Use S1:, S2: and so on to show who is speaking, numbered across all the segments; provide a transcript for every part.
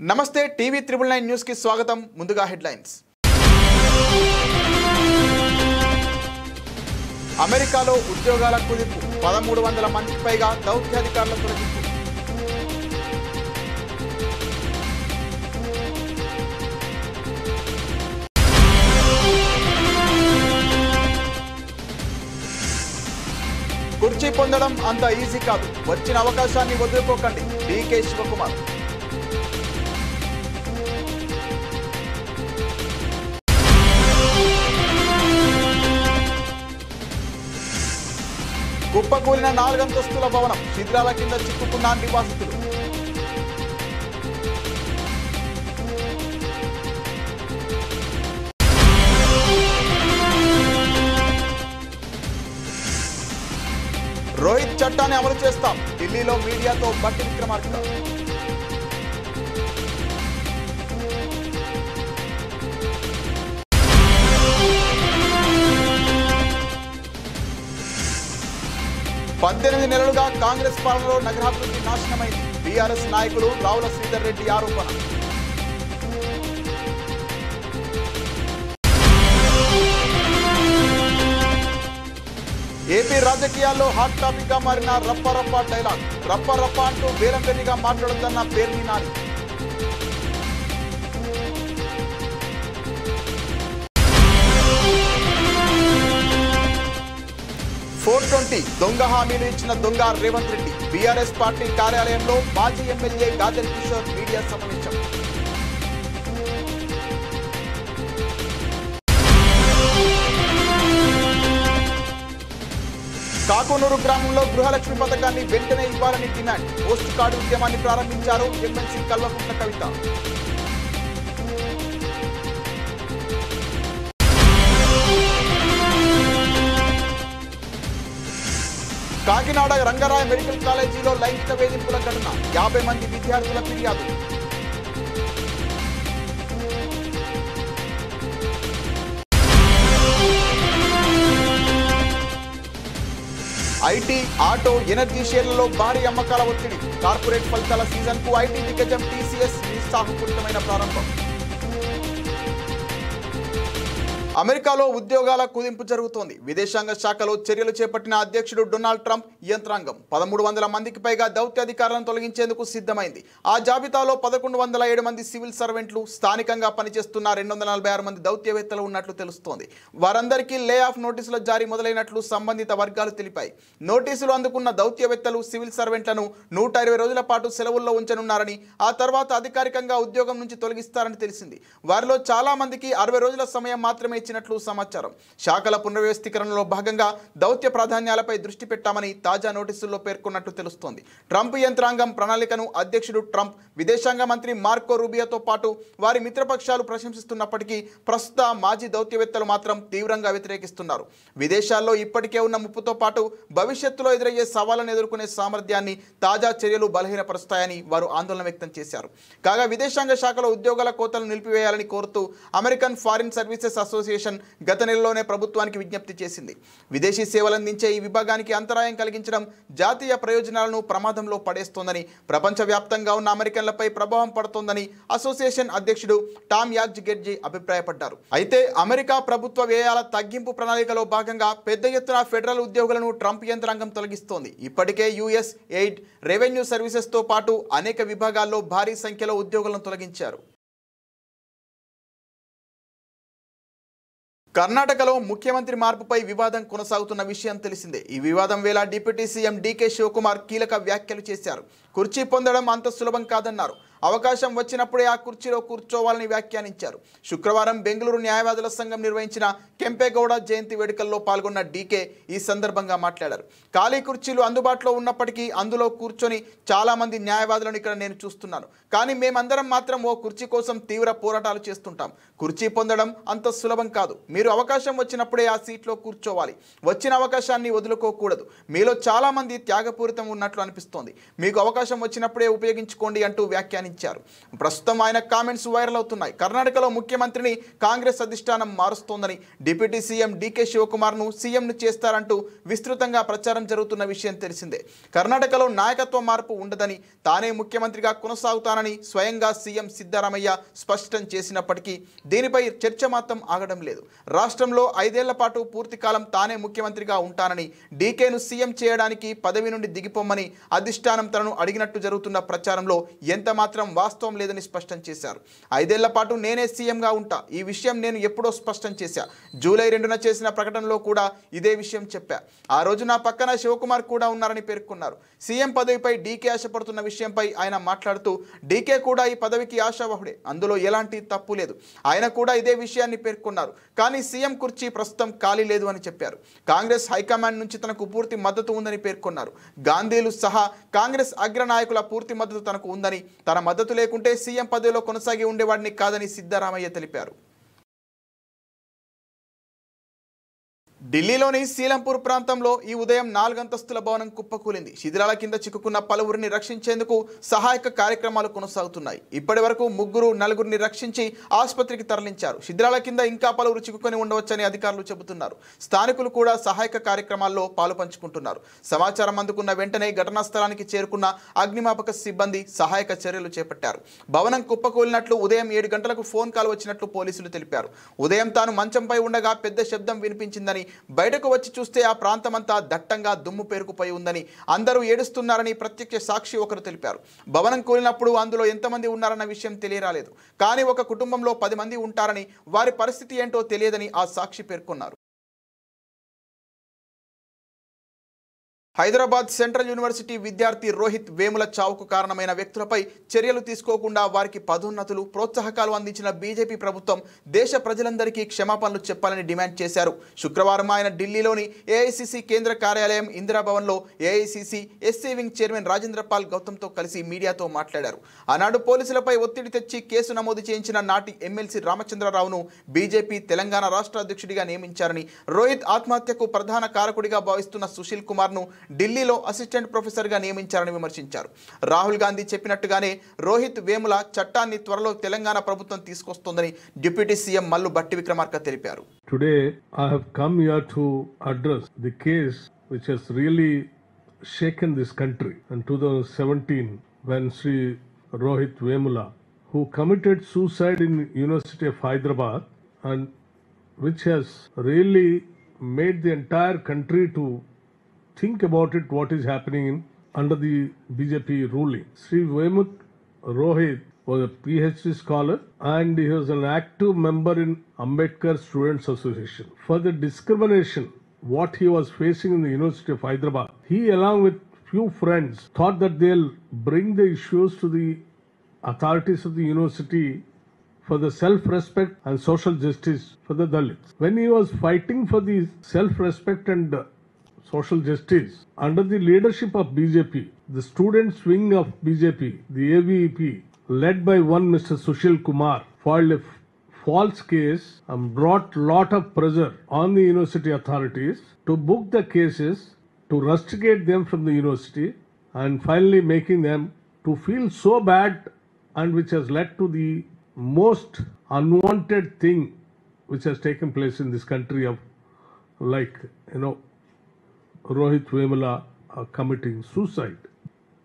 S1: నమస్తే TV 999 news కి స్వాగతం. ముందుగా హెడ్లైన్స్. అమెరికాలో ఉద్యోగాల కుదింపు 1300 మందికి పైగా దౌత్యాధికారుల తొలగింపు. కుర్చీ పొందడం అంత ఈజీ కాదు, వచ్చిన అవకాశాన్ని వదులుకోకండి. డీకే శివకుమార్. కుప్పకూలిన 4 అంతస్తుల భవనం, శిథిలాల కింద చిక్కుకున్న నివాసితులు. రోహిత్ చట్టాన్ని అమలు చేస్తాం, ఢిల్లీలో మీడియాతో బట్టి విక్రమార్క. పద్దెనిమిది నెలలుగా కాంగ్రెస్ పాలనలో నగరాభివృద్ధి నాశనమైంది. బీఆర్ఎస్ నాయకులు రావుల శ్రీధర్ రెడ్డి ఆరోపణ. ఏపీ రాజకీయాల్లో హాట్ టాపిక్ గా మారిన రప్ప రప్ప డైలాగ్. రప్ప రప్ప అంటూ వేలంబెర్రిగా మాట్లాడుతున్న పేర్ని నాని. 420 దొంగ హామీలు ఇచ్చిన దొంగ రేవంత్ రెడ్డి. బీఆర్ఎస్ పార్టీ కార్యాలయంలో మాజీ ఎమ్మెల్యే గాదర్ కిషోర్ మీడియా సమావేశం. కాకునూరు గ్రామంలో గృహలక్ష్మి పథకాన్ని వెంటనే ఇవ్వాలని డిమాండ్. పోస్ట్ కార్డు ఉద్యమాన్ని ప్రారంభించారు ఎమ్మెల్సీ కల్వకుంట్ల కవిత. కాకినాడ రంగరాయ మెడికల్ కాలేజీలో లైంగిక వేధింపుల ఘటన. 50 మంది విద్యార్థుల ఫిర్యాదు. ఐటీ, ఆటో, ఎనర్జీ షేర్లలో భారీ అమ్మకాల ఒత్తిడి. కార్పొరేట్ ఫలితాల సీజన్ కు ఐటీ దిగ్గజం టీసీఎస్ నిరుత్సాహపూరితమైన ప్రారంభం. అమెరికాలో ఉద్యోగాల కుదింపు జరుగుతోంది. విదేశాంగ శాఖలో చర్యలు చేపట్టిన అధ్యక్షుడు డొనాల్డ్ ట్రంప్ యంత్రాంగం 1300 మందికి పైగా దౌత్యాధికారులను తొలగించేందుకు సిద్ధమైంది. ఆ జాబితాలో 1107 మంది సివిల్ సర్వెంట్లు, స్థానికంగా పనిచేస్తున్న 246 మంది దౌత్యవేత్తలు ఉన్నట్లు తెలుస్తోంది. వారందరికీ లే ఆఫ్ నోటీసుల జారీ మొదలైనట్లు సంబంధిత వర్గాలు తెలిపాయి. నోటీసులు అందుకున్న దౌత్యవేత్తలు, సివిల్ సర్వెంట్లను 120 రోజుల పాటు సెలవుల్లో ఉంచనున్నారని, ఆ తర్వాత అధికారికంగా ఉద్యోగం నుంచి తొలగిస్తారని తెలిసింది. వారిలో చాలా మందికి 60 రోజుల సమయం మాత్రమే ఇచ్చినట్లు సమాచారం. శాఖల పునర్వ్యవస్థీకరణలో భాగంగా దౌత్య ప్రాధాన్యాలపై దృష్టి పెట్టామని తాజా నోటీసుల్లో పేర్కొన్నట్లు తెలుస్తోంది. ట్రంప్ యంత్రాంగం ప్రణాళికను అధ్యక్షుడు ట్రంప్, విదేశాంగ మంత్రి మార్కో రూబియోతో పాటు వారి మిత్రపక్షాలు ప్రశంసిస్తున్నప్పటికీ ప్రస్తుత మాజీ దౌత్యవేత్తలు మాత్రం తీవ్రంగా వ్యతిరేకిస్తున్నారు. విదేశాల్లో ఇప్పటికే ఉన్న ముప్పుతో పాటు భవిష్యత్తులో ఎదురయ్యే సవాళ్లను ఎదుర్కొనే సామర్థ్యాన్ని తాజా చర్యలు బలహీనపరుస్తాయని వారు ఆందోళన వ్యక్తం చేశారు. కాగా విదేశాంగ శాఖలో ఉద్యోగాల కోతలను నిలిపివేయాలని కోరుతూ అమెరికన్ ఫారిన్ సర్వీసెస్ అసోసియేషన్ గత నెలలోనే ప్రభుత్వానికి విజ్ఞప్తి చేసింది. విదేశీ సేవలందించే ఈ విభాగానికి అంతరాయం కలిగించడం జాతీయ ప్రయోజనాలను ప్రమాదంలో పడేస్తోందని, ప్రపంచవ్యాప్తంగా ఉన్న అమెరికన్లపై ప్రభావం పడుతోందని అసోసియేషన్ అధ్యక్షుడు టామ్ యాజ్గెర్జీ అభిప్రాయపడ్డారు. అయితే అమెరికా ప్రభుత్వ వ్యయాల తగ్గింపు ప్రణాళికలో భాగంగా పెద్ద ఎత్తున ఫెడరల్ ఉద్యోగులను ట్రంప్ యంత్రాంగం తొలగిస్తోంది. ఇప్పటికే యుఎస్ ఎయిడ్, రెవెన్యూ సర్వీసెస్తో పాటు అనేక విభాగాల్లో భారీ సంఖ్యలో ఉద్యోగులను తొలగించారు. కర్ణాటకలో ముఖ్యమంత్రి మార్పుపై వివాదం కొనసాగుతున్న విషయం తెలిసిందే. ఈ వివాదం వేళ డిప్యూటీ సీఎం డీకే శివకుమార్ కీలక వ్యాఖ్యలు చేశారు. కుర్చీ పొందడం అంత సులభం కాదన్నారు. అవకాశం వచ్చినప్పుడే ఆ కుర్చీలో కూర్చోవాలని వ్యాఖ్యానించారు. శుక్రవారం బెంగళూరు న్యాయవాదుల సంఘం నిర్వహించిన కెంపేగౌడ జయంతి వేడుకల్లో పాల్గొన్న డీకే ఈ సందర్భంగా మాట్లాడారు. ఖాళీ కుర్చీలు అందుబాటులో ఉన్నప్పటికీ అందులో కూర్చొని చాలా మంది న్యాయవాదులను ఇక్కడ నేను చూస్తున్నాను. కానీ మేమందరం మాత్రం ఓ కుర్చీ కోసం తీవ్ర పోరాటాలు చేస్తుంటాం. కుర్చీ పొందడం అంత సులభం కాదు. మీరు అవకాశం వచ్చినప్పుడే ఆ సీట్లో కూర్చోవాలి. వచ్చిన అవకాశాన్ని వదులుకోకూడదు. మీలో చాలా మంది త్యాగపూరితం ఉన్నట్లు అనిపిస్తోంది. మీకు అవకాశం వచ్చినప్పుడే ఉపయోగించుకోండి అంటూ వ్యాఖ్యానించారు. వ్యాఖ్యానించారు. ప్రస్తుతం ఆయన కామెంట్స్ వైరల్ అవుతున్నాయి. కర్ణాటకలో ముఖ్యమంత్రిని కాంగ్రెస్ అధిష్టానం మారుస్తోందని, డిప్యూటీ సీఎం డీకే శివకుమార్ను సీఎంను చేస్తారంటూ విస్తృతంగా ప్రచారం జరుగుతున్న విషయం తెలిసిందే. కర్ణాటకలో నాయకత్వ మార్పు ఉండదని, తానే ముఖ్యమంత్రిగా కొనసాగుతానని స్వయంగా సీఎం సిద్ధరామయ్య స్పష్టం చేసినప్పటికీ దీనిపై చర్చ మాత్రం ఆగడం లేదు. రాష్ట్రంలో 5 ఏళ్ల పాటు పూర్తి కాలం తానే ముఖ్యమంత్రిగా ఉంటానని, డీకేను సీఎం చేయడానికి పదవి నుండి దిగిపోమ్మని అధిష్టానం తనను అడిగినట్టు జరుగుతున్న ప్రచారంలో ఎంత మాత్రం వాస్తవం లేదని స్పష్టం చేశారు. 5 ఏళ్ల పాటు నేనే సీఎంగా ఉంటా, ఈ విషయం నేను ఎప్పుడో స్పష్టం చేశా. జూలై 2న చేసిన ప్రకటనలో కూడా ఇదే విషయం చెప్పా. ఆ రోజు నా పక్కన శివకుమార్ కూడా ఉన్నారని పేర్కొన్నారు. సీఎం పదవిపై డీకే ఆశపడుతున్న విషయంపై ఆయన మాట్లాడుతూ, డీకే కూడా ఈ పదవికి ఆశావహుడే, అందులో ఎలాంటి తప్పు లేదు. ఆయన కూడా ఇదే విషయాన్ని పేర్కొన్నారు. కానీ సీఎం కుర్చీ ప్రస్తుతం ఖాళీ లేదు అని చెప్పారు. కాంగ్రెస్ హైకమాండ్ నుంచి తనకు పూర్తి మద్దతు ఉందని పేర్కొన్నారు. గాంధీలు సహా కాంగ్రెస్ అగ్రనాయకుల పూర్తి మద్దతు తనకు ఉందని, తన మద్దతు లేకుంటే సీఎం పదవిలో కొనసాగి ఉండేవాడిని కాదని సిద్ధరామయ్య తెలిపారు. ఢిల్లీలోని సీలంపూర్ ప్రాంతంలో ఈ ఉదయం 4 అంతస్తుల భవనం కుప్పకూలింది. శిథిలాల కింద చిక్కుకున్న పలువురిని రక్షించేందుకు సహాయక కార్యక్రమాలు కొనసాగుతున్నాయి. ఇప్పటి వరకు 4-ని రక్షించి ఆసుపత్రికి తరలించారు. శిథిలాల కింద ఇంకా పలువురు చిక్కుకొని ఉండవచ్చని అధికారులు చెబుతున్నారు. స్థానికులు కూడా సహాయక కార్యక్రమాల్లో పాలు పంచుకుంటున్నారు. సమాచారం అందుకున్న వెంటనే ఘటనా స్థలానికి చేరుకున్న అగ్నిమాపక సిబ్బంది సహాయక చర్యలు చేపట్టారు. భవనం కుప్పకూలినట్లు ఉదయం 7 గంటలకు ఫోన్ కాల్ వచ్చినట్లు పోలీసులు తెలిపారు. ఉదయం తాను మంచంపై ఉండగా పెద్ద శబ్దం వినిపించిందని, బయటకు వచ్చి చూస్తే ఆ ప్రాంతమంతా దట్టంగా దుమ్ము పేరుకుపోయి ఉందని, అందరూ ఏడుస్తున్నారని ప్రత్యక్ష సాక్షి ఒకరు తెలిపారు. భవనం కూలినప్పుడు అందులో ఎంతమంది ఉన్నారన్న విషయం తెలియరాలేదు. కానీ ఒక కుటుంబంలో 10 మంది ఉంటారని, వారి పరిస్థితి ఏంటో తెలియదని ఆ సాక్షి పేర్కొన్నారు. హైదరాబాద్ సెంట్రల్ యూనివర్సిటీ విద్యార్థి రోహిత్ వేముల చావుకు కారణమైన వ్యక్తులపై చర్యలు తీసుకోకుండా వారికి పదోన్నతులు, ప్రోత్సాహకాలు అందించిన బీజేపీ ప్రభుత్వం దేశ ప్రజలందరికీ క్షమాపణలు చెప్పాలని డిమాండ్ చేశారు. శుక్రవారం ఆయన ఢిల్లీలోని ఏఐసీసీ కేంద్ర కార్యాలయం ఇందిరాభవన్లో AICC SC wing chairman Rajendra Pal గౌతమ్తో కలిసి మీడియాతో మాట్లాడారు. ఆనాడు పోలీసులపై ఒత్తిడి తెచ్చి కేసు నమోదు చేయించిన నాటి ఎమ్మెల్సీ రామచంద్రరావును బీజేపీ తెలంగాణ రాష్ట్ర అధ్యక్షుడిగా నియమించారని, రోహిత్ ఆత్మహత్యకు ప్రధాన కారకుడిగా భావిస్తున్న సుశీల్ కుమార్ను ఢిల్లీలో అసిస్టెంట్ ప్రొఫెసర్గా నియమించారని విమర్శించారు. రాహుల్ గాంధీ చెప్పినట్టుగానే రోహిత్ వేముల చట్టాన్ని త్వరలో తెలంగాణ ప్రభుత్వం తీసుకొస్తోందని డిప్యూటీ సీఎం మల్లు భట్టి విక్రమార్క తెలిపారు.
S2: Today I have come here to address the case which has really shaken this country in 2017 when Sri Rohit Vemula, who committed suicide in University of Hyderabad and which has really made the entire country to think about it, what is happening under the BJP ruling. Sri Vemut Rohit was a PhD scholar and he was an active member in Ambedkar Students Association. For the discrimination what he was facing in the University of Hyderabad, he along with few friends thought that they'll bring the issues to the authorities of the university for the self-respect and social justice for the Dalits. When he was fighting for the self-respect and social justice under the leadership of BJP, the students wing of BJP, the AVP, led by one Mr. Sushil Kumar, filed a false case and brought lot of pressure on the university authorities to book the cases, to rusticate them from the university, and finally making them to feel so bad, and which has led to the most unwanted thing which has taken place in this country of, like, Rohit Vemula committing suicide.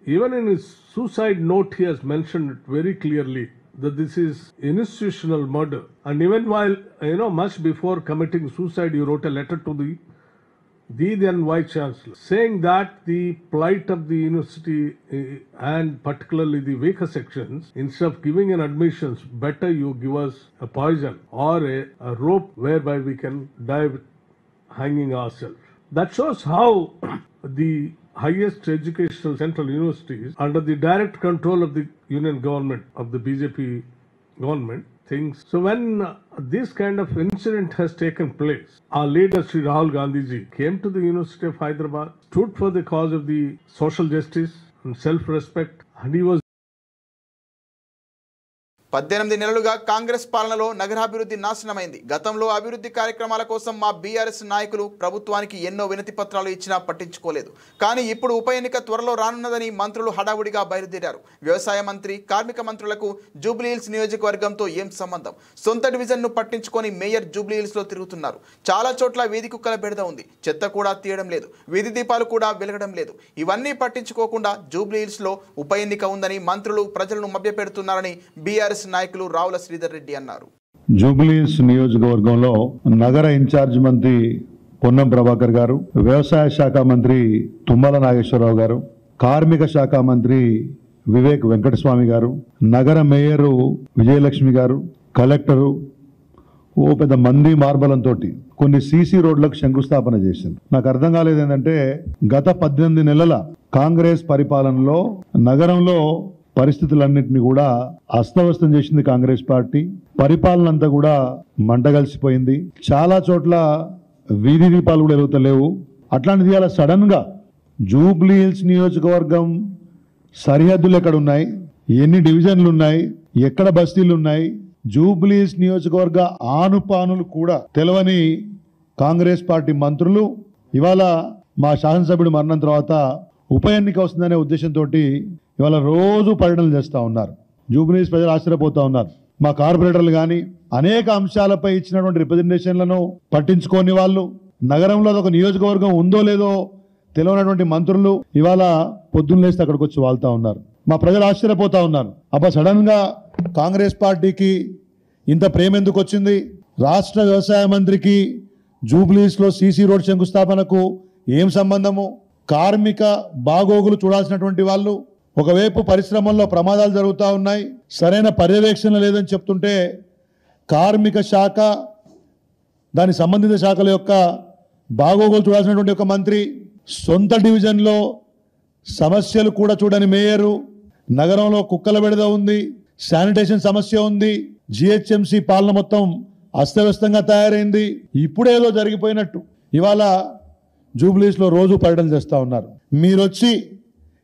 S2: Even in his suicide note, he has mentioned it very clearly that this is institutional murder. And even while, much before committing suicide, he wrote a letter to the then Vice Chancellor saying that the plight of the university and particularly the weaker sections, instead of giving an admissions, better you give us a poison or a rope whereby we can die hanging ourselves. That shows how the highest educational central universities under the direct control of the union government of the BJP government thinks. So when this kind of incident has taken place, our leader Sri Rahul Gandhi ji came to the University of Hyderabad, stood for the cause of the social justice and self-respect, and he was
S1: 18 నెలలుగా కాంగ్రెస్ పాలనలో నగరాభివృద్ధి నాశనమైంది. గతంలో అభివృద్ధి కార్యక్రమాల కోసం మా BRS నాయకులు ప్రభుత్వానికి ఎన్నో వినతి పత్రాలు ఇచ్చినా పట్టించుకోలేదు. కానీ ఇప్పుడు ఉప ఎన్నిక త్వరలో రానున్నదని మంత్రులు హడావుడిగా బయలుదేరారు. వ్యవసాయ మంత్రి, కార్మిక మంత్రులకు జూబ్లీహిల్స్ నియోజకవర్గంతో ఏం సంబంధం? సొంత డివిజన్ను పట్టించుకొని మేయర్ జూబ్లీహిల్స్లో తిరుగుతున్నారు. చాలా చోట్ల వీధి కుక్కల బెడద ఉంది. చెత్త కూడా తీయడం లేదు, వీధి దీపాలు కూడా వెలగడం లేదు. ఇవన్నీ పట్టించుకోకుండా జూబ్లీహిల్స్లో ఉప ఎన్నిక ఉందని మంత్రులు ప్రజలను మభ్యపెడుతున్నారని బీఆర్ఎస్ నాయకులు రావుల శ్రీధర్ రెడ్డి అన్నారు.
S3: జూబ్లీహిల్స్ నియోజకవర్గంలో నగర ఇన్ఛార్జ్ మంత్రి పొన్నం ప్రభాకర్ గారు, వ్యవసాయ శాఖ మంత్రి తుమ్మల నాగేశ్వరరావు గారు, కార్మిక శాఖ మంత్రి వివేక్ వెంకటస్వామి గారు, నగర మేయరు విజయలక్ష్మి గారు, కలెక్టరు ఓ పెద్ద మంది మార్బలంతో కొన్ని సీసీ రోడ్లకు శంకుస్థాపన చేసింది. నాకు అర్థం కాలేదు ఏంటంటే గత 18 నెలల కాంగ్రెస్ పరిపాలనలో నగరంలో పరిస్థితులన్నింటినీ కూడా అస్తవ్యస్తం చేసింది కాంగ్రెస్ పార్టీ. పరిపాలన అంతా కూడా మంటగలిసిపోయింది. చాలా చోట్ల వీధి దీపాలు కూడా వెలుగుతలేవు. అట్లాంటిది అలా సడన్ గా జూబ్లీహిల్స్ నియోజకవర్గం సరిహద్దులు ఎక్కడ ఉన్నాయి, ఎన్ని డివిజన్లు ఉన్నాయి, ఎక్కడ బస్తీలు ఉన్నాయి, జూబ్లీహిల్స్ నియోజకవర్గ ఆనుపానులు కూడా తెలవని కాంగ్రెస్ పార్టీ మంత్రులు ఇవాళ మా శాసనసభ్యుడు మరణం తర్వాత ఉప ఎన్నిక వస్తుందనే ఉద్దేశంతో ఇవాళ రోజు పర్యటనలు చేస్తూ ఉన్నారు. జూబ్లీహిల్స్ ప్రజలు ఆశ్చర్యపోతా ఉన్నారు. మా కార్పొరేటర్లు కానీ అనేక అంశాలపై ఇచ్చినటువంటి రిప్రజెంటేషన్లను పట్టించుకోని వాళ్ళు, నగరంలో ఒక నియోజకవర్గం ఉందో లేదో తెలియనటువంటి మంత్రులు ఇవాళ పొద్దున్న లేస్తే అక్కడికి వచ్చి వాళ్తా ఉన్నారు. మా ప్రజలు ఆశ్చర్యపోతా ఉన్నారు. అబ్బా సడన్ గా కాంగ్రెస్ పార్టీకి ఇంత ప్రేమ ఎందుకు వచ్చింది? రాష్ట్ర వ్యవసాయ మంత్రికి జూబ్లీహిల్స్లో సీసీ రోడ్ శంకుస్థాపనకు ఏం సంబంధము? కార్మిక బాగోగులు చూడాల్సినటువంటి వాళ్ళు ఒకవైపు పరిశ్రమల్లో ప్రమాదాలు జరుగుతూ ఉన్నాయి, సరైన పర్యవేక్షణ లేదని చెప్తుంటే కార్మిక శాఖ దాని సంబంధిత శాఖల యొక్క బాగోగులు చూడాల్సినటువంటి ఒక మంత్రి, సొంత డివిజన్లో సమస్యలు కూడా చూడని మేయరు, నగరంలో కుక్కల బెడద ఉంది, శానిటేషన్ సమస్య ఉంది, జిహెచ్ఎంసీ పాలన మొత్తం అస్తవ్యస్తంగా తయారైంది. ఇప్పుడేదో జరిగిపోయినట్టు ఇవాళ జూబ్లీహిల్స్లో రోజు పర్యటన చేస్తూ ఉన్నారు. మీరొచ్చి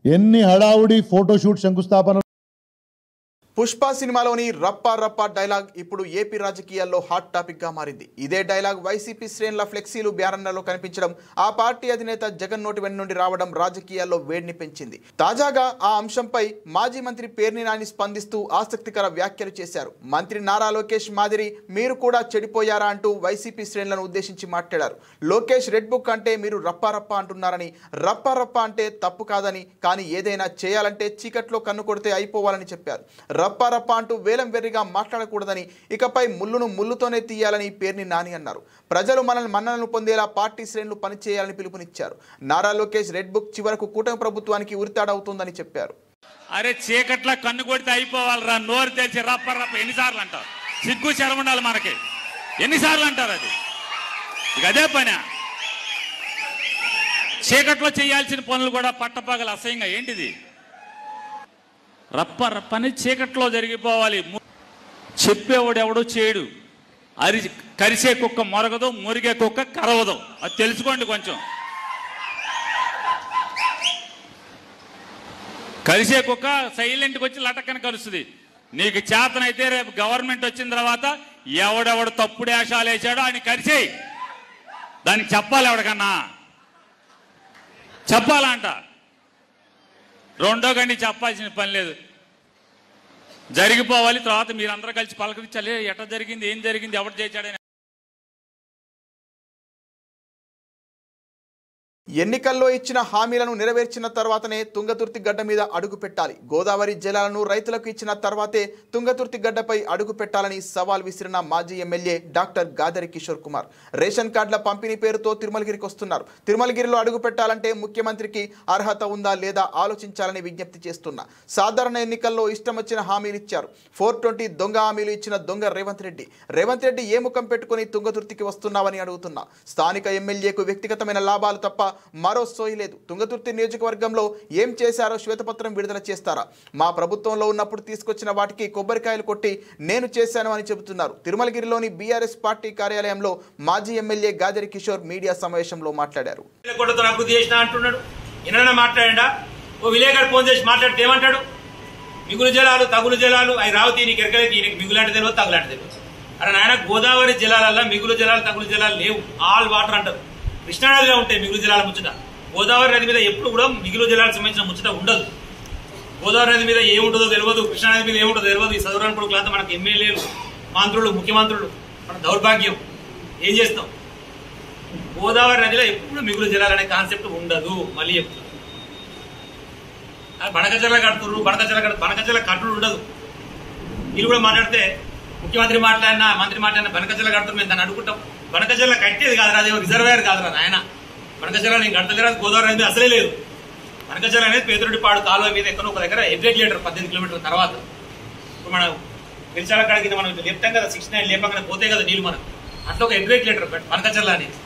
S3: ఎన్ని హడావుడి ఫోటోషూట్ శంకుస్థాపన.
S1: పుష్ప సినిమాలోని రప్పా రప్పా డైలాగ్ ఇప్పుడు ఏపీ రాజకీయాల్లో హాట్ టాపిక్ గా మారింది. ఇదే డైలాగ్ వైసీపీ శ్రేణుల ఫ్లెక్సీలు బ్యానర్లలో కనిపించడం, ఆ పార్టీ అధినేత జగన్ నోటి వెంట నుండి రావడం రాజకీయాల్లో వేడిని పెంచింది. తాజాగా ఆ అంశంపై మాజీ మంత్రి పేర్ని నాని స్పందిస్తూ ఆసక్తికర వ్యాఖ్యలు చేశారు. మంత్రి నారా లోకేష్ మాదిరి మీరు కూడా చెడిపోయారా అంటూ వైసీపీ శ్రేణులను ఉద్దేశించి మాట్లాడారు. లోకేష్ రెడ్ బుక్ అంటే మీరు రప్పా రప్పా అంటున్నారని, రప్పా రప్పా అంటే తప్పు కాదని, కానీ ఏదైనా చేయాలంటే చీకట్లో కన్ను కొడితే అయిపోవాలని చెప్పారు. రప్పా రప్పా అంటూ వేలం వెర్రిగా మాట్లాడకూడదని, ఇకపై ముళ్ళును ముళ్ళుతోనే తీయాలని పేర్ని నాని అన్నారు. ప్రజలు మనల్ని మన్ననలు పొందేలా పార్టీ శ్రేణులు పనిచేయాలని పిలుపునిచ్చారు. నారా లోకేష్ రెడ్ బుక్ చివరకు కూటమి ప్రభుత్వానికి ఉరితాడవుతుందని చెప్పారు.
S4: అరే చీకట్లా కన్ను కొడితే అయిపోవాలరా, నోరు తెరిచి రప్ప రప్ప ఎన్నిసార్లు అంటారు? సిగ్గు శరం ఉండాలి మనకి. ఎన్నిసార్లు అంటారు? అది ఇక అదే పని. చీకట్లో చేయాల్సిన పనులు కూడా పట్టపగలు అసహ్యంగా ఏంటిది? రప్ప రప్పని చీకట్లో జరిగిపోవాలి. చెప్పేవాడు ఎవడో చేయడు. కరిసే కుక్క మొరగదు, మురిగే కుక్క కరవదు. అది తెలుసుకోండి. కొంచెం కరిసే కుక్క సైలెంట్కి వచ్చి లటక్కని కలుస్తుంది. నీకు చేతనైతే రేపు గవర్నమెంట్ వచ్చిన తర్వాత ఎవడెవడు తప్పుడు వేషాలు వేసాడో ఆయన కరిసేయి. దానికి చెప్పాలి, ఎవడికన్నా చెప్పాలంట. రెండో గండి చెప్పాల్సిన పని లేదు, జరిగిపోవాలి. తర్వాత మీరందరూ కలిసి పలకరించాలి, ఎట్లా జరిగింది, ఏం జరిగింది, ఎవరు చేశాడని.
S1: ఎన్నికల్లో ఇచ్చిన హామీలను నెరవేర్చిన తర్వాతనే తుంగతుర్తి గడ్డ మీద అడుగు పెట్టాలి. గోదావరి జలాలను రైతులకు ఇచ్చిన తర్వాతే తుంగతుర్తి గడ్డపై అడుగు పెట్టాలని సవాల్ విసిరిన మాజీ MLA doctor Gadari Kishore Kumar ration కార్డుల పంపిణీ పేరుతో తిరుమలగిరికి వస్తున్నారు. తిరుమలగిరిలో అడుగు పెట్టాలంటే ముఖ్యమంత్రికి అర్హత ఉందా లేదా ఆలోచించాలని విజ్ఞప్తి చేస్తున్నా. సాధారణ ఎన్నికల్లో ఇష్టం వచ్చిన హామీలు ఇచ్చారు. 420 దొంగ హామీలు ఇచ్చిన దొంగ రేవంత్ రెడ్డి ఏ ముఖం పెట్టుకుని తుంగతుర్తికి వస్తున్నావని అడుగుతున్నా. స్థానిక ఎమ్మెల్యేకు వ్యక్తిగతమైన లాభాలు తప్ప మరో సోయి లేదు. తుంగతుర్తి నియోజకవర్గంలో ఏం చేశారో శ్వేతపత్రం విడుదల చేస్తారా? మా ప్రభుత్వంలో ఉన్నప్పుడు తీసుకొచ్చిన వాటికి కొబ్బరికాయలు కొట్టి నేను చేశాను అని చెబుతున్నారు. తిరుమలగిరిలోని బీఆర్ఎస్ పార్టీ కార్యాలయంలో మాజీ ఎమ్మెల్యే గాదరి కిషోర్ మీడియా సమావేశంలో మాట్లాడారు.
S5: మాట్లాడా ఓ విలేకరు ఫోన్ చేసి మాట్లాడితే ఏమంటాడు? మిగులు జలాలు తగులు జలాలు అవి రావుతీ నీకు ఎరకలేదు, ఈయనకి మిగులాంటి తెలియదు తగులాంటి తెలియదు. అరే నాయన గోదావరి జలాలల్లో మిగులు జలాలు తగులు జలాలు లేవు, ఆల్ వాటర్ అంటారు. కృష్ణానదిలో ఉంటాయి మిగులు జలాల ముచ్చట. గోదావరి నది మీద ఎప్పుడు కూడా మిగులు జలాలకు సంబంధించిన ముచ్చట ఉండదు. గోదావరి నది మీద ఏముంటుందో తెలియదు, కృష్ణానది మీద ఏముంటుందో తెలియదు. ఈ చదువురాని కొడుకులంతా మనకు ఎమ్మెల్యేలు, మంత్రులు, ముఖ్యమంత్రులు, మన దౌర్భాగ్యం. ఏం చేస్తాం? గోదావరి నదిలో ఎప్పుడు మిగులు జలాలు అనే కాన్సెప్ట్ ఉండదు. మళ్ళీ చెప్తాం, బనకచర్ల కడుతున్నారు, బనకచర్ల కట్టుడు ఉండదు. వీళ్ళు కూడా మాట్లాడితే ముఖ్యమంత్రి మాట్లాడినా మంత్రి మాట్లాడినా బనకచర్ల కడుతున్నారు, మేము దాన్ని అడుగుంటాం. బనకచర్ల కట్టేది కాదురా, అదేమో రిజర్వేయర్ కాదురా నాయన. బనకచర్ల నేను కట్టలేరా, గోదావరి నది అసలే లేదు. బనకచర్ల అనేది పేదరెడ్డిపాడు కాలువ మీద ఎక్కడో ఒక దగ్గర ఎగ్జాక్ట్లీటర్ 18 కిలోమీటర్ల తర్వాత. ఇప్పుడు మనం పిలిచాల కాడికి మనం లేపుతాం కదా, 69 లేపగానే పోతే కదా నీళ్ళు మనకు. అట్లా ఒక ఎగ్జాక్ట్లీటర్ బనకచర్ల అనేది.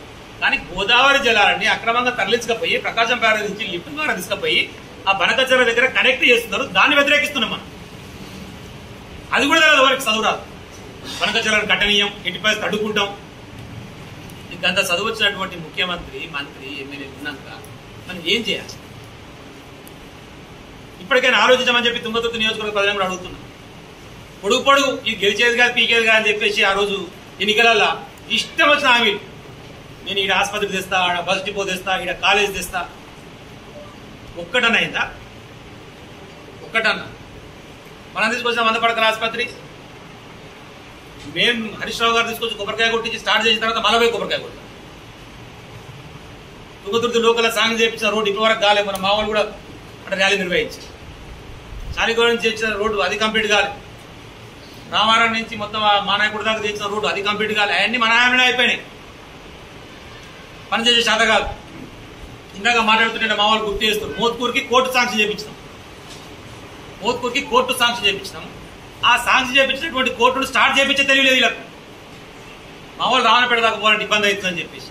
S5: కానీ గోదావరి జలాలన్నీ అక్రమంగా తరలించకపోయి ప్రకాశం బ్యారేజ్ నుంచి లిఫ్ట్ ద్వారా తీసుకుపోయి ఆ బనకచర్ల దగ్గర కనెక్ట్ చేస్తున్నారు. దాన్ని వ్యతిరేకిస్తున్నాం మనం. అది కూడా తెలియదు ఎవరికి, చదువు రాదు. బనకచర్లను కట్టనీయం, ఇంటిపై తడుకుంటాం. ఇంకంత చదువు వచ్చినటువంటి ముఖ్యమంత్రి, మంత్రి, ఎమ్మెల్యే ఉన్నాక మనం ఏం చేయాలి? ఇప్పటికైనా ఆలోచించమని చెప్పి తుంగతుర్తి నియోజకవర్గ ప్రజలను కూడా అడుగుతున్నాం. పొడుగు ఇది గెలిచేది కాదు పీకేది కాదు అని చెప్పేసి ఆ రోజు ఎన్నికలలో ఇష్టం వచ్చిన హామీలు, నేను ఈడ ఆసుపత్రి తెస్తా, ఆడ బస్ డిపో తెస్తా, ఈడ కాలేజ్ తెస్తా. ఒక్కటన్నా అయిందా? ఒక్కటన్నా? మనం తీసుకొచ్చిన 100 పడకల ఆసుపత్రి మేము హరీష్ రావు గారు తీసుకొచ్చి కొబ్బరికాయ కొట్టించి స్టార్ట్ చేసిన తర్వాత మళ్ళీ కొబ్బరికాయ కొట్టాం. తుంగతుర్తి లోకల్ సాంగ్ చేయించిన రోడ్డు ఇప్పటి వరకు కాలేదు. మన మామూలు కూడా అంటే ర్యాలీ నిర్వహించారు. చాలిగూడ నుంచి చేసిన రోడ్డు అది కంప్లీట్ కాలేదు. రామారావు నుంచి మొత్తం మానాయకుడి దాకా చేసిన రోడ్డు అది కంప్లీట్ కాలేదు. అవన్నీ మన హామీలో అయిపోయినాయి. పనిచేసే శాత కాదు. ఇందాక మాట్లాడుతుంటే మా వాళ్ళు గుర్తు చేస్తారు, మోత్కూరుకి కోర్టు సాంక్షన్ చేయించినాం. ఆ సాంక్షన్ చేయించినటువంటి కోర్టును స్టార్ట్ చేయించే తెలియలేదు వీళ్ళకు. మా వాళ్ళు రావణపేట దాకా పోవాలంటే ఇబ్బంది అవుతుందని చెప్పేసి.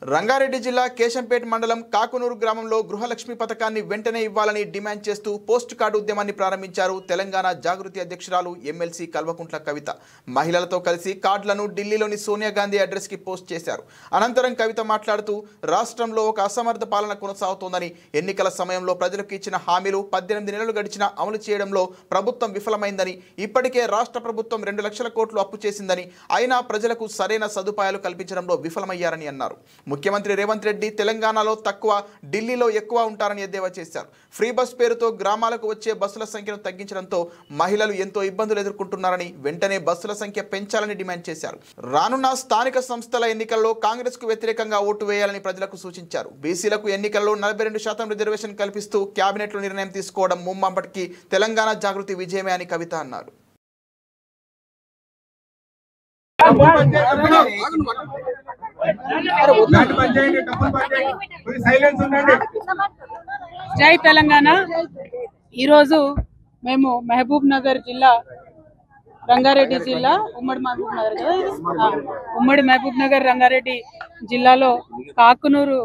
S1: రంగారెడ్డి జిల్లా కేశంపేట మండలం కాకునూరు గ్రామంలో గృహలక్ష్మి పథకాన్ని వెంటనే ఇవ్వాలని డిమాండ్ చేస్తూ పోస్ట్ కార్డు ఉద్యమాన్ని ప్రారంభించారు తెలంగాణ జాగృతి అధ్యక్షురాలు ఎమ్మెల్సీ కల్వకుంట్ల కవిత. మహిళలతో కలిసి కార్డులను ఢిల్లీలోని సోనియా గాంధీ అడ్రస్కి పోస్ట్ చేశారు. అనంతరం కవిత మాట్లాడుతూ రాష్ట్రంలో ఒక అసమర్థ పాలన కొనసాగుతోందని, ఎన్నికల సమయంలో ప్రజలకు ఇచ్చిన హామీలు 18 నెలలు గడిచినా అమలు చేయడంలో ప్రభుత్వం విఫలమైందని, ఇప్పటికే రాష్ట్ర ప్రభుత్వం 2 లక్షల కోట్లు అప్పు చేసిందని, అయినా ప్రజలకు సరైన సదుపాయాలు కల్పించడంలో విఫలమయ్యారని అన్నారు. ముఖ్యమంత్రి రేవంత్ రెడ్డి తెలంగాణలో తక్కువ, ఢిల్లీలో ఎక్కువ ఉంటారని ఎద్దేవా చేశారు. ఫ్రీ బస్ పేరుతో గ్రామాలకు వచ్చే బస్సుల సంఖ్యను తగ్గించడంతో మహిళలు ఎంతో ఇబ్బందులు ఎదుర్కొంటున్నారని, వెంటనే బస్సుల సంఖ్య పెంచాలని డిమాండ్ చేశారు. రానున్న స్థానిక సంస్థల ఎన్నికల్లో కాంగ్రెస్ కు వ్యతిరేకంగా ఓటు వేయాలని ప్రజలకు సూచించారు. బీసీలకు ఎన్నికల్లో 42% రిజర్వేషన్ కల్పిస్తూ కేబినెట్లో నిర్ణయం తీసుకోవడం ముమ్మాటికి తెలంగాణ జాగృతి విజయమే అని కవిత అన్నారు.
S6: జై తెలంగాణ. ఈరోజు మేము మహబూబ్ నగర్ జిల్లా, రంగారెడ్డి జిల్లా, ఉమ్మడి మహబూబ్ నగర్ కదా, ఉమ్మడి మహబూబ్ నగర్ రంగారెడ్డి జిల్లాలో కాకునూరు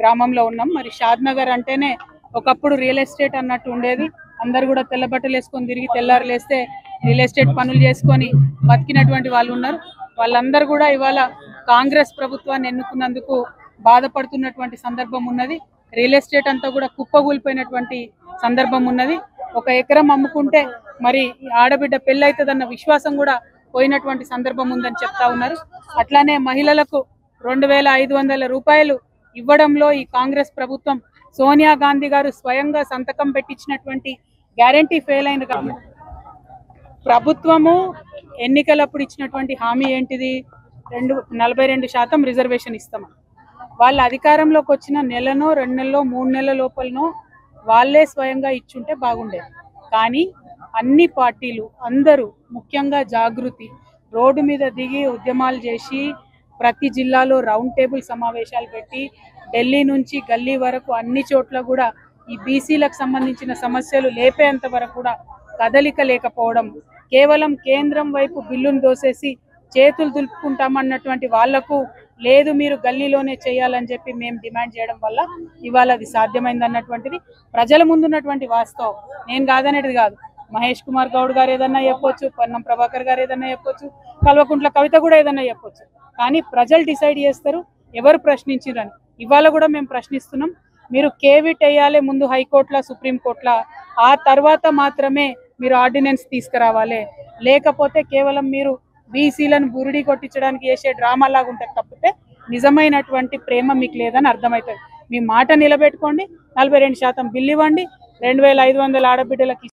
S6: గ్రామంలో ఉన్నాం. మరి షాద్ నగర్ అంటేనే ఒకప్పుడు రియల్ ఎస్టేట్ అన్నట్టు ఉండేది. అందరు కూడా తెల్ల బట్టలు వేసుకొని తిరిగి తెల్లారు లేస్తే రియల్ ఎస్టేట్ పనులు చేసుకొని బతికినటువంటి వాళ్ళు ఉన్నారు. వాళ్ళందరూ కూడా ఇవాళ కాంగ్రెస్ ప్రభుత్వాన్ని ఎన్నుకున్నందుకు బాధపడుతున్నటువంటి సందర్భం ఉన్నది. రియల్ ఎస్టేట్ అంతా కూడా కుప్పగూలిపోయినటువంటి సందర్భం ఉన్నది. 1 ఎకరం అమ్ముకుంటే మరి ఆడబిడ్డ పెళ్ళైతుందన్న విశ్వాసం కూడా పోయినటువంటి సందర్భం ఉందని చెప్తా ఉన్నారు. అట్లానే మహిళలకు 2500 రూపాయలు ఇవ్వడంలో ఈ కాంగ్రెస్ ప్రభుత్వం, సోనియా గాంధీ గారు స్వయంగా సంతకం పెట్టించినటువంటి గ్యారంటీ ఫెయిల్ అయిన ప్రభుత్వము ఎన్నికలప్పుడు ఇచ్చినటువంటి హామీ ఏంటిది? 42% రిజర్వేషన్ ఇస్తామని. వాళ్ళ అధికారంలోకి వచ్చిన నెలనో 2 నెలల్లో 3 నెలల లోపలనో వాళ్ళే స్వయంగా ఇచ్చుంటే బాగుండేది. కానీ అన్ని పార్టీలు అందరూ, ముఖ్యంగా జాగృతి, రోడ్డు మీద దిగి ఉద్యమాలు చేసి ప్రతి జిల్లాలో రౌండ్ టేబుల్ సమావేశాలు పెట్టి ఢిల్లీ నుంచి గల్లీ వరకు అన్ని చోట్ల కూడా ఈ బీసీలకు సంబంధించిన సమస్యలు లేపేంత వరకు కూడా కదలిక లేకపోవడం, కేవలం కేంద్రం వైపు బిల్లును దోసేసి చేతులు దులుపుకుంటామన్నటువంటి వాళ్లకు లేదు మీరు గల్లీలోనే చేయాలని చెప్పి మేము డిమాండ్ చేయడం వల్ల ఇవాళ అది సాధ్యమైంది అన్నటువంటిది ప్రజల ముందున్నటువంటి వాస్తవం. నేను కాదనేది కాదు. మహేష్ కుమార్ గౌడ్ గారు ఏదన్నా చెప్పొచ్చు, పొన్నం ప్రభాకర్ గారు ఏదన్నా చెప్పొచ్చు, కల్వకుంట్ల కవిత కూడా ఏదన్నా చెప్పొచ్చు. కానీ ప్రజలు డిసైడ్ చేస్తారు ఎవరు ప్రశ్నించారని. ఇవాళ కూడా మేము ప్రశ్నిస్తున్నాం. మీరు కేవిట్ వేయాలి ముందు హైకోర్టులో సుప్రీంకోర్టులో, ఆ తర్వాత మాత్రమే మీరు ఆర్డినెన్స్ తీసుకురావాలి. లేకపోతే కేవలం మీరు బీసీలను బురిడి కొట్టించడానికి చేసే డ్రామా లాగా ఉంటుంది తప్పితే నిజమైనటువంటి ప్రేమ మీకు లేదని అర్థమవుతుంది. మీ మాట నిలబెట్టుకోండి, 42% బిల్లు ఇవ్వండి, 2500 ఆడబిడ్డలకి.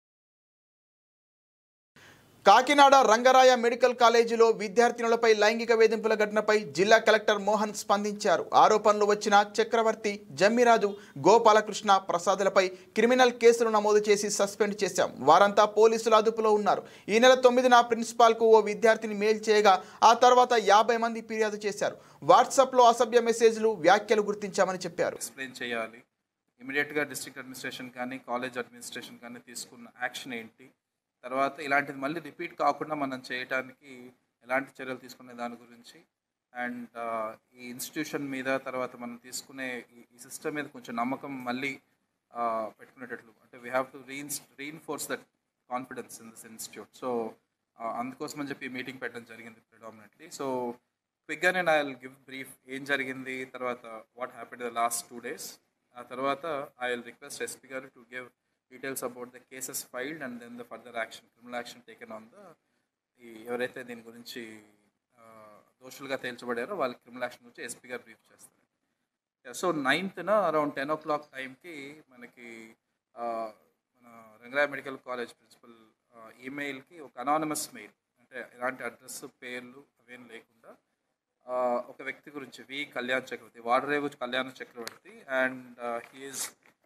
S1: కాకినాడ రంగరాయ మెడికల్ కాలేజీలో విద్యార్థినులపై లైంగిక వేధింపుల ఘటనపై జిల్లా కలెక్టర్ మోహన్ స్పందించారు. ఆరోపణలు వచ్చిన చక్రవర్తి, జమ్మిరాజు, గోపాలకృష్ణ ప్రసాదులపై క్రిమినల్ కేసులు నమోదు చేసి సస్పెండ్ చేశాం. వారంతా పోలీసుల అదుపులో ఉన్నారు. ఈ నెల 9న ప్రిన్సిపాల్కు ఓ విద్యార్థిని మెయిల్ చేయగా ఆ తర్వాత 50 మంది ఫిర్యాదు చేశారు. వాట్సాప్లో అసభ్య మెసేజ్లు, వ్యాఖ్యలు గుర్తించామని చెప్పారు.
S7: ఎక్స్ప్లెయిన్ చేయాలి. ఇమీడియట్గా డిస్ట్రిక్ట్ అడ్మినిస్ట్రేషన్ కానీ కాలేజ్ అడ్మినిస్ట్రేషన్ కానీ తీసుకున్న యాక్షన్ ఏంటి, తర్వాత ఇలాంటిది మళ్ళీ రిపీట్ కాకుండా మనం చేయడానికి ఎలాంటి చర్యలు తీసుకునే దాని గురించి, అండ్ ఈ ఇన్స్టిట్యూషన్ మీద తర్వాత మనం తీసుకునే ఈ సిస్టమ్ మీద కొంచెం నమ్మకం మళ్ళీ పెట్టుకునేటట్లు, అంటే we have to reinforce that confidence in this institute. So అందుకోసం అని చెప్పి మీటింగ్ పెట్టడం జరిగింది ప్రిడామినెంట్లీ. సో క్విక్గా నేను ఐ విల్ గివ్ బ్రీఫ్ ఏం జరిగింది, తర్వాత what happened the last 2 days. ఆ తర్వాత ఐ విల్ రిక్వెస్ట్ ఎస్పీ గారు to give details about the cases filed and then the further action, criminal action taken on the ఎవరైతే దీని గురించి దోషులుగా తేల్చబడారో వాళ్ళ క్రిమినల్ యాక్షన్ గురించి ఎస్పీ గారు బ్రీఫ్ చేస్తారు. సో 9th అరౌండ్ 10 o'clock టైంకి మనకి మన రంగరాయ మెడికల్ కాలేజ్ ప్రిన్సిపల్ ఈమెయిల్కి ఒక అనానిమస్ మెయిల్, అంటే ఎలాంటి అడ్రస్, పేర్లు అవేం లేకుండా ఒక వ్యక్తి గురించి Kalyan Chakravarthi, Vadarevu Kalyan Chakravarthi, and he is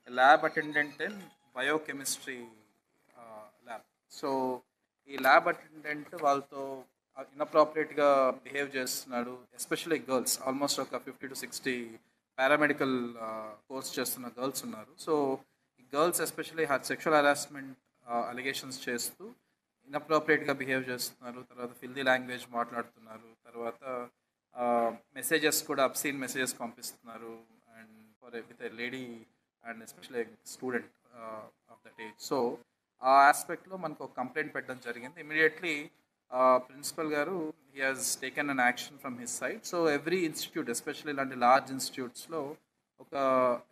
S7: lab attendant in biochemistry lab. So ఈ ల్యాబ్ అటెండెంట్ వాళ్ళతో ఇన్అప్రాపరియేట్గా బిహేవ్ చేస్తున్నాడు, ఎస్పెషల్లీ గర్ల్స్. ఆల్మోస్ట్ ఒక 50 to 60 పారామెడికల్ కోర్స్ చేస్తున్న గర్ల్స్ ఉన్నారు. సో ఈ girls especially sexual harassment allegations చేస్తూ ఇన్అప్రాపరియేట్గా బిహేవ్ చేస్తున్నారు. తర్వాత ఫిల్దీ లాంగ్వేజ్ మాట్లాడుతున్నారు. తర్వాత మెసేజెస్ కూడా అబ్సీన్ మెసేజెస్ పంపిస్తున్నారు, and for with a lady and especially student of that age. So ఆ ఆస్పెక్ట్లో మనకు ఒక కంప్లైంట్ పెట్టడం జరిగింది. ఇమీడియట్లీ ప్రిన్సిపల్ గారు he has taken an action from his side. So every institute, especially ఇలాంటి లార్జ్ ఇన్స్టిట్యూట్స్లో ఒక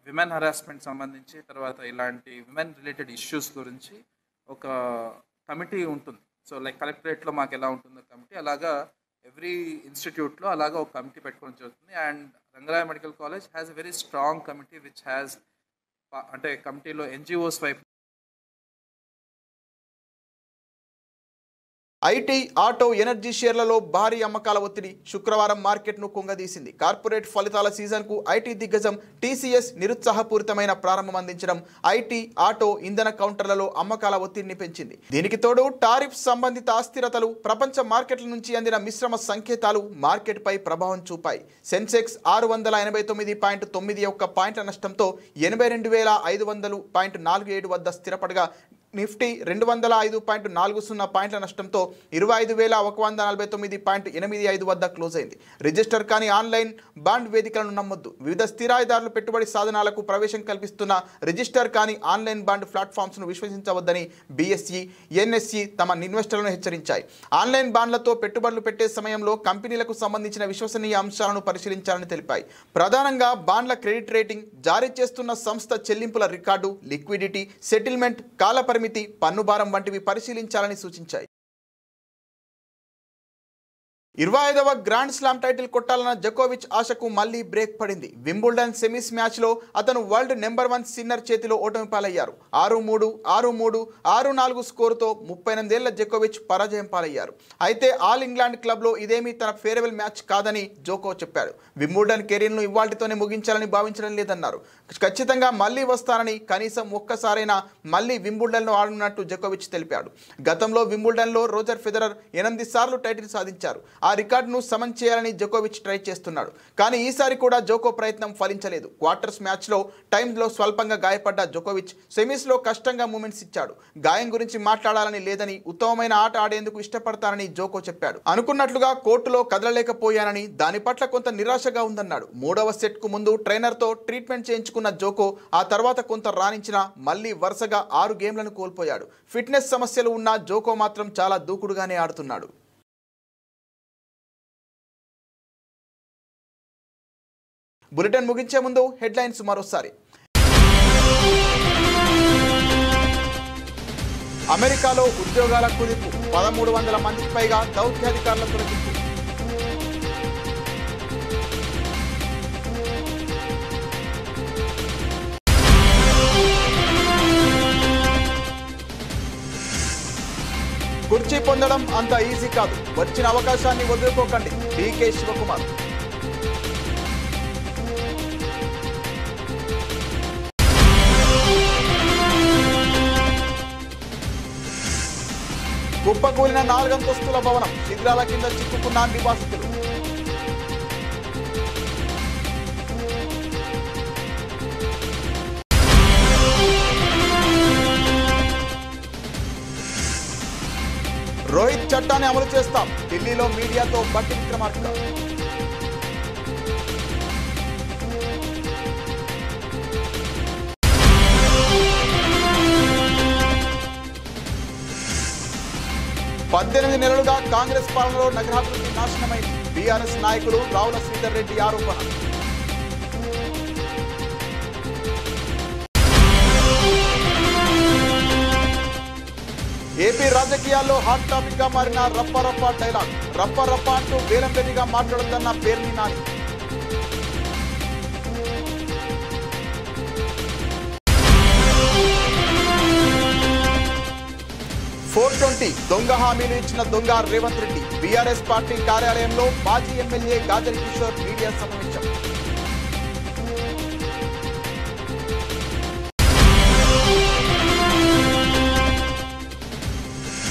S7: విమెన్ హరాస్మెంట్ సంబంధించి, తర్వాత ఇలాంటి విమెన్ రిలేటెడ్ ఇష్యూస్ గురించి ఒక కమిటీ ఉంటుంది. సో లైక్ కలెక్టరేట్లో మాకు ఎలా ఉంటుందో కమిటీ, అలాగా ఎవ్రీ ఇన్స్టిట్యూట్లో అలాగా ఒక కమిటీ పెట్టుకోవడం జరుగుతుంది. And Rangaraya medical college has a very strong committee which has, అంటే కమిటీలో ఎన్జిఓస్ వైపు
S1: ఐటీ, ఆటో, ఎనర్జీ షేర్లలో భారీ అమ్మకాల ఒత్తిడి శుక్రవారం మార్కెట్ను కుంగదీసింది. కార్పొరేట్ ఫలితాల సీజన్కు ఐటీ దిగ్గజం టీసీఎస్ నిరుత్సాహపూరితమైన ప్రారంభం అందించడం ఐటీ, ఆటో, ఇంధన కౌంటర్లలో అమ్మకాల ఒత్తిడిని పెంచింది. దీనికి తోడు టారిఫ్ సంబంధిత అస్థిరతలు, ప్రపంచ మార్కెట్ల నుంచి అందిన మిశ్రమ సంకేతాలు మార్కెట్పై ప్రభావం చూపాయి. సెన్సెక్స్ 689.91 పాయింట్ల నష్టంతో 82,500.47 వద్ద స్థిరపడగా, నిఫ్టీ 205.40 పాయింట్ల నష్టంతో 25,149.85 వద్ద క్లోజ్ అయింది. రిజిస్టర్ కాని ఆన్లైన్ బాండ్ వేదికలను నమ్మొద్దు. వివిధ స్థిరాయిదారులు పెట్టుబడి సాధనాలకు ప్రవేశం కల్పిస్తున్న రిజిస్టర్ కాని ఆన్లైన్ బాండ్ ప్లాట్ఫామ్స్ను విశ్వసించవద్దని బీఎస్ఈ, ఎన్ఎస్ఈ తమ ఇన్వెస్టర్లను హెచ్చరించాయి. ఆన్లైన్ బాండ్లతో పెట్టుబడులు పెట్టే సమయంలో కంపెనీలకు సంబంధించిన విశ్వసనీయ అంశాలను పరిశీలించాలని తెలిపాయి. ప్రధానంగా బాండ్ల క్రెడిట్ రేటింగ్, జారీ చేస్తున్న సంస్థ చెల్లింపుల రికార్డు, లిక్విడిటీ, సెటిల్మెంట్, కాలపరిమితి, పన్నుభారం వంటివి పరిశీలించాలని సూచించాయి. 25వ గ్రాండ్ స్లామ్ టైటిల్ కొట్టాలన్న జకోవిచ్ ఆశకు మళ్లీ బ్రేక్ పడింది. వింబుల్డన్ సెమీస్ మ్యాచ్లో అతను వరల్డ్ నెంబర్ 1 సిన్నర్ చేతిలో ఓటమి పాలయ్యారు. 6-3, 6-3, 6-4 స్కోరుతో 38 ఏళ్ల జకోవిచ్ పరాజయం పాలయ్యారు. అయితే ఆల్ ఇంగ్లాండ్ క్లబ్లో ఇదేమీ తన ఫేర్వెల్ మ్యాచ్ కాదని జోకో చెప్పాడు. వింబుల్డన్ కెరీర్ను ఇవాళ్టితోనే ముగించాలని భావించడం లేదన్నారు. ఖచ్చితంగా మళ్లీ వస్తానని, కనీసం ఒక్కసారైనా మళ్లీ వింబుల్డన్లో ఆడనున్నట్టు జకోవిచ్ తెలిపాడు. గతంలో వింబుల్డన్లో రోజర్ ఫెదరర్ 8 సార్లు టైటిల్ సాధించారు. ఆ రికార్డును సమన్ చేయాలని జకోవిచ్ ట్రై చేస్తున్నాడు. కానీ ఈసారి కూడా జోకో ప్రయత్నం ఫలించలేదు. క్వార్టర్స్ మ్యాచ్లో టైంలో స్వల్పంగా గాయపడ్డ జకోవిచ్ సెమీస్లో కష్టంగా మూమెంట్స్ ఇచ్చాడు. గాయం గురించి మాట్లాడాలని లేదని, ఉత్తమమైన ఆట ఆడేందుకు ఇష్టపడతానని జోకో చెప్పాడు. అనుకున్నట్లుగా కోర్టులో కదలలేకపోయానని, దాని పట్ల కొంత నిరాశగా ఉందన్నాడు. 3వ సెట్కు ముందు ట్రైనర్తో ట్రీట్మెంట్ చేయించుకున్న జోకో ఆ తర్వాత కొంత రాణించినా మళ్లీ వరుసగా 6 గేమ్లను కోల్పోయాడు. ఫిట్నెస్ సమస్యలు ఉన్న జోకో మాత్రం చాలా దూకుడుగానే ఆడుతున్నాడు. బులెటిన్ ముగించే ముందు హెడ్లైన్స్ మరోసారి. అమెరికాలో ఉద్యోగాల కుదింపు 1300 మందికి పైగా దౌత్యాధికారుల తొలగింపు. కుర్చీ పొందడం అంత ఈజీ కాదు, వచ్చిన అవకాశాన్ని వదులుకోకండి. డీకే శివకుమార్. కుప్పకూలిన 4 అంతస్తుల భవనం, శిథిలాల కింద చిక్కుకున్న నివాసితులు. రోహిత్ చట్టాన్ని అమలు చేస్తాం, ఢిల్లీలో మీడియాతో బట్టి విక్రమార్క. పద్దెనిమిది నెలలుగా కాంగ్రెస్ పాలనలో నగరాభివృద్ధి నాశనమైంది. బీఆర్ఎస్ నాయకులు రావుల శ్రీధర్ రెడ్డి ఆరోపణ. ఏపీ రాజకీయాల్లో హాట్ టాపిక్ గా మారిన రప్ప రప్ప డైలాగ్. రప్ప రప్ప అంటూ వేలంబెరిగా మాట్లాడుతున్న పేర్ని నాని. 420 దొంగ హామీలు ఇచ్చిన దొంగ రేవంత్ రెడ్డి. బీఆర్ఎస్ పార్టీ కార్యాలయంలో మాజీ ఎమ్మెల్యే గాజరి కిషోర్ మీడియా సమావేశం.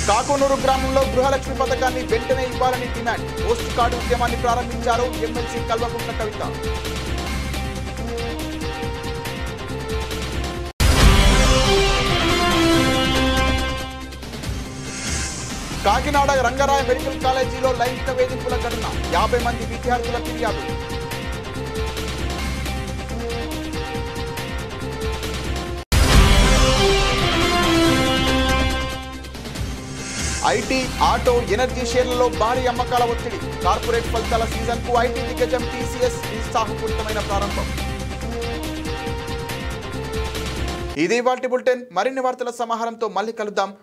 S1: కాకునూరు గ్రామంలో గృహలక్ష్మి పథకాన్ని వెంటనే ఇవ్వాలని డిమాండ్. పోస్ట్ కార్డు ఉద్యమాన్ని ప్రారంభించారు ఎమ్మెల్సీ కల్వకుంట్ల కవిత. కాకినాడ రంగరాయ మెడికల్ కాలేజీలో లైంగిక వేధింపుల ఘటన. 50 మంది విద్యార్థుల ఫిర్యాదు. ఐటీ, ఆటో, ఎనర్జీ షేర్లలో భారీ అమ్మకాల ఒత్తిడి. కార్పొరేట్ ఫలితాల సీజన్ కు ఐటీ దిగ్గజం టీసీఎస్ ఉత్సాహపూరితమైన ప్రారంభం. ఇది వాటి బులెటిన్. మరిన్ని వార్తల సమాహారంతో మళ్ళీ కలుద్దాం.